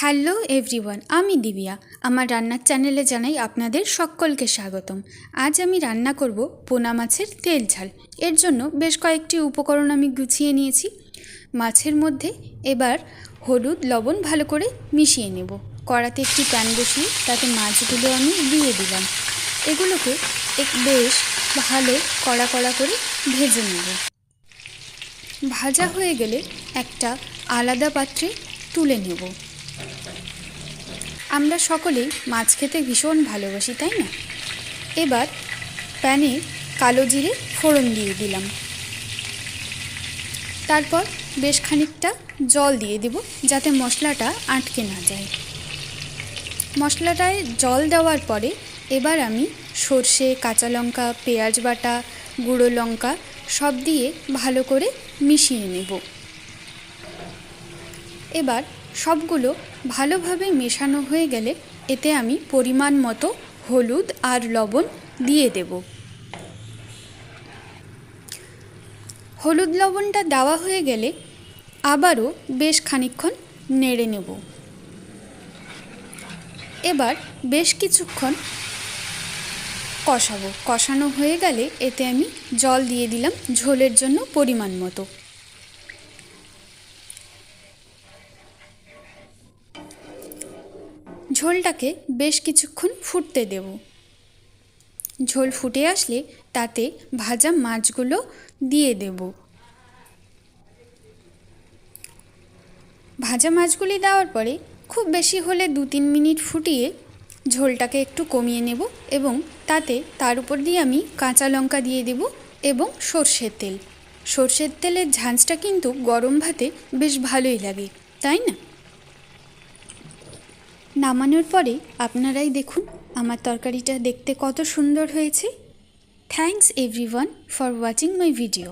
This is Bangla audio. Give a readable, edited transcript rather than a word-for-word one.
হ্যালো এভরিওয়ান, আমি দিব্যা। আমার রান্নার চ্যানেলে জানাই আপনাদের সকলকে স্বাগতম। আজ আমি রান্না করব পোনা মাছের তেল ঝাল। এর জন্য বেশ কয়েকটি উপকরণ আমি গুছিয়ে নিয়েছি। মাছের মধ্যে এবার হলুদ লবণ ভালো করে মিশিয়ে নেব। কড়াতে একটি প্যান বসিয়ে তাতে মাছগুলো আমি দিয়ে দিলাম। এগুলোকে বেশ ভালো কড়া কড়া করে ভেজে নেব। ভাজা হয়ে গেলে একটা আলাদা পাত্রে তুলে নেব। আমরা সকলেই মাছ খেতে ভীষণ ভালোবাসি, তাই না? এবার প্যানে কালো জিরে ফোড়ন দিয়ে দিলাম। তারপর বেশ খানিকটা জল দিয়ে দেব যাতে মশলাটা আটকে না যায়। মশলাটায় জল দেওয়ার পরে এবার আমি সর্ষে, কাঁচা লঙ্কা, পেঁয়াজ বাটা, গুঁড়ো লঙ্কা সব দিয়ে ভালো করে মিশিয়ে নেব। এবার সবগুলো ভালোভাবে মেশানো হয়ে গেলে এতে আমি পরিমাণ মতো হলুদ আর লবণ দিয়ে দেব। হলুদ লবণটা দেওয়া হয়ে গেলে আবারও বেশ খানিকক্ষণ নেড়ে নেব। এবার বেশ কিছুক্ষণ কষানো হয়ে গেলে এতে আমি জল দিয়ে দিলাম ঝোলের জন্য পরিমাণ মতো। ঝোলটাকে বেশ কিছুক্ষণ ফুটতে দেব। ঝোল ফুটে আসলে তাতে ভাজা মাছগুলো দিয়ে দেব। ভাজা মাছগুলি দেওয়ার পরে খুব বেশি হলে 2-3 মিনিট ফুটিয়ে ঝোলটাকে একটু কমিয়ে নেব এবং তাতে তার উপর দিয়ে আমি কাঁচা লঙ্কা দিয়ে দেব এবং সর্ষের তেল। সর্ষের তেলের ঝাঁঝটা কিন্তু গরম ভাতে বেশ ভালোই লাগে, তাই না? নামানোর পরে আপনারাই দেখুন আমার তরকারিটা দেখতে কত সুন্দর হয়েছে। Thanks everyone for watching my video.